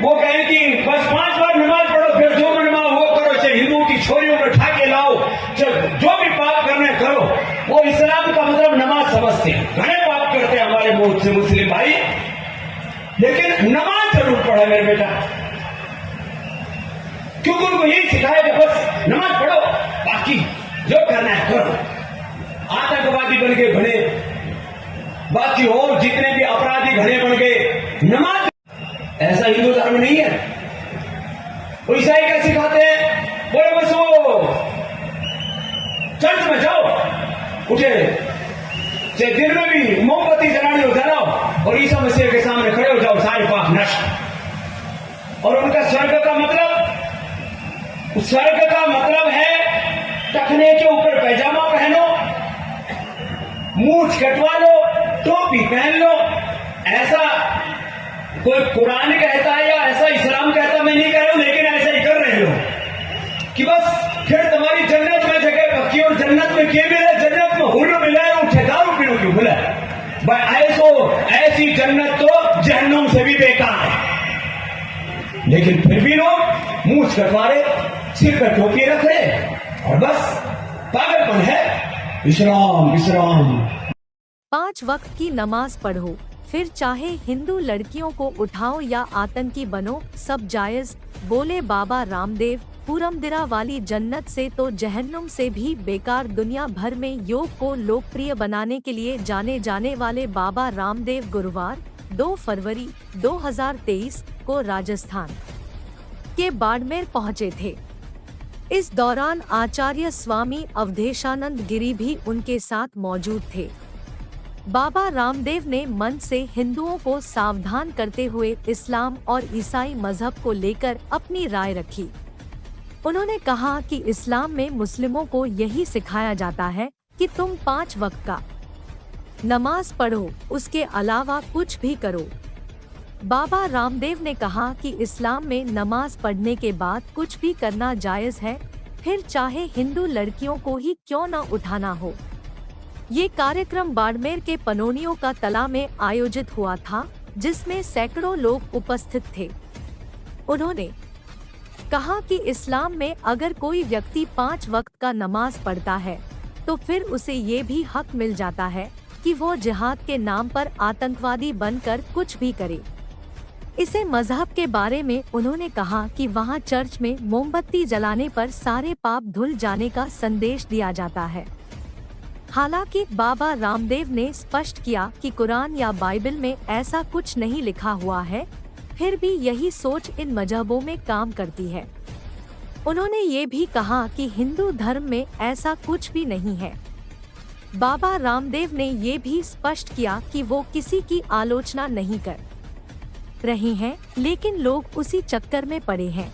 वो कहें कि बस 5 बार नमाज पढ़ो, फिर जो मनवा वो करो, चाहे हिंदुओं की छोरियों को उठा के लाओ, जो भी पाप करने करो, वो इस्लाम का मतलब नमाज समझते हैं। घने पाप करते हैं हमारे मुंह से मुस्लिम भाई, लेकिन नमाज जरूर पढ़े मेरे बेटा, क्योंकि उनको यही सिखाया कि बस नमाज पढ़ो, बाकी जो करना है करो। आतंकवादी बन गए घने, बाकी और जितने भी अपराधी घने बन गए, नमाज ऐसा हिंदू धर्म नहीं है। वो ईसाई क्या सिखाते हैं, बोले बस वो चर्च में जाओ, उठे चाहे दिन में भी मोमबत्ती जलानी हो जलाओ, और ईसा मसीह के सामने खड़े हो जाओ, सारे पाप नष्ट। और उनका स्वर्ग का मतलब है टखने के ऊपर पैजामा पहनो, मूंछ कटवा लो, टोपी पहन लो। ऐसा कोई कुरान कहता है या ऐसा इस्लाम कहता, मैं नहीं कह रहा हूं, लेकिन ऐसा ही कर रहे हो कि बस फिर तुम्हारी जन्नत में जगह पक्की। और जन्नत में क्या मिला, जन्नत में हुर्र मिला है, उठे दारू पीनो क्यों मिला। ऐसी जन्नत तो जहन्नुम से भी बेकार है, लेकिन फिर भी लोग मूंछ कटवा रहे, सिर पर टोपी रख रहे, और बस पागलपन है। विश्राम 5 वक्त की नमाज पढ़ो, फिर चाहे हिंदू लड़कियों को उठाओ या आतंकी बनो, सब जायज, बोले बाबा रामदेव। पूरमदिरा वाली जन्नत से तो जहन्नुम से भी बेकार। दुनिया भर में योग को लोकप्रिय बनाने के लिए जाने वाले बाबा रामदेव गुरुवार 2 फरवरी 2023 को राजस्थान के बाड़मेर पहुंचे थे। इस दौरान आचार्य स्वामी अवधेशानंद गिरी भी उनके साथ मौजूद थे। बाबा रामदेव ने मन से हिंदुओं को सावधान करते हुए इस्लाम और ईसाई मजहब को लेकर अपनी राय रखी। उन्होंने कहा कि इस्लाम में मुस्लिमों को यही सिखाया जाता है कि तुम 5 वक्त का नमाज पढ़ो, उसके अलावा कुछ भी करो। बाबा रामदेव ने कहा कि इस्लाम में नमाज पढ़ने के बाद कुछ भी करना जायज है, फिर चाहे हिंदू लड़कियों को ही क्यों न उठाना हो। ये कार्यक्रम बाड़मेर के पनोनियों का तला में आयोजित हुआ था, जिसमें सैकड़ों लोग उपस्थित थे। उन्होंने कहा कि इस्लाम में अगर कोई व्यक्ति 5 वक्त का नमाज पढ़ता है तो फिर उसे ये भी हक मिल जाता है कि वो जिहाद के नाम पर आतंकवादी बनकर कुछ भी करे। इसे मजहब के बारे में उन्होंने कहा कि वहाँ चर्च में मोमबत्ती जलाने पर सारे पाप धुल जाने का संदेश दिया जाता है। हालांकि बाबा रामदेव ने स्पष्ट किया कि कुरान या बाइबल में ऐसा कुछ नहीं लिखा हुआ है, फिर भी यही सोच इन मजहबों में काम करती है। उन्होंने ये भी कहा कि हिंदू धर्म में ऐसा कुछ भी नहीं है। बाबा रामदेव ने ये भी स्पष्ट किया कि वो किसी की आलोचना नहीं कर रहे हैं, लेकिन लोग उसी चक्कर में पड़े हैं।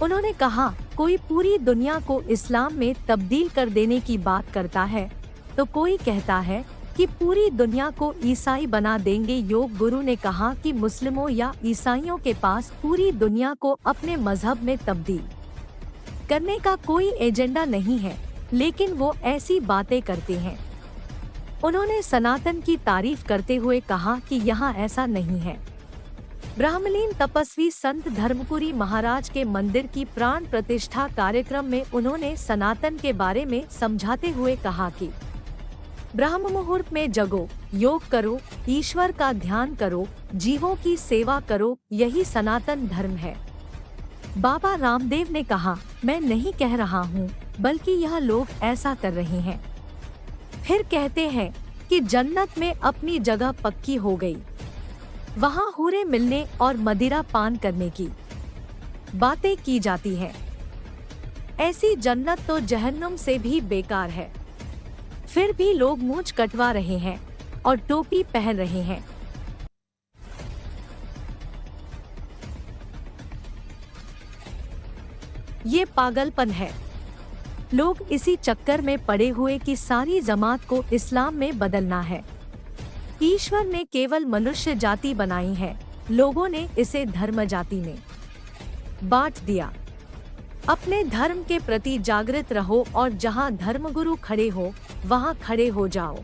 उन्होंने कहा, कोई पूरी दुनिया को इस्लाम में तब्दील कर देने की बात करता है, तो कोई कहता है कि पूरी दुनिया को ईसाई बना देंगे। योग गुरु ने कहा कि मुस्लिमों या ईसाइयों के पास पूरी दुनिया को अपने मजहब में तब्दील करने का कोई एजेंडा नहीं है, लेकिन वो ऐसी बातें करते हैं। उन्होंने सनातन की तारीफ करते हुए कहा कि यहाँ ऐसा नहीं है। ब्राह्मलीन तपस्वी संत धर्मपुरी महाराज के मंदिर की प्राण प्रतिष्ठा कार्यक्रम में उन्होंने सनातन के बारे में समझाते हुए कहा कि ब्रह्म मुहूर्त में जगो, योग करो, ईश्वर का ध्यान करो, जीवों की सेवा करो, यही सनातन धर्म है। बाबा रामदेव ने कहा, मैं नहीं कह रहा हूँ, बल्कि यह लोग ऐसा कर रहे हैं। फिर कहते हैं कि जन्नत में अपनी जगह पक्की हो गई, वहाँ हूरे मिलने और मदिरा पान करने की बातें की जाती हैं। ऐसी जन्नत तो जहन्नुम से भी बेकार है। फिर भी लोग मूंछ कटवा रहे हैं और टोपी पहन रहे हैं। ये पागलपन है। लोग इसी चक्कर में पड़े हुए कि सारी जमात को इस्लाम में बदलना है। ईश्वर ने केवल मनुष्य जाति बनाई है, लोगों ने इसे धर्म जाति में बांट दिया। अपने धर्म के प्रति जागृत रहो और जहां धर्मगुरु खड़े हो वहां खड़े हो जाओ।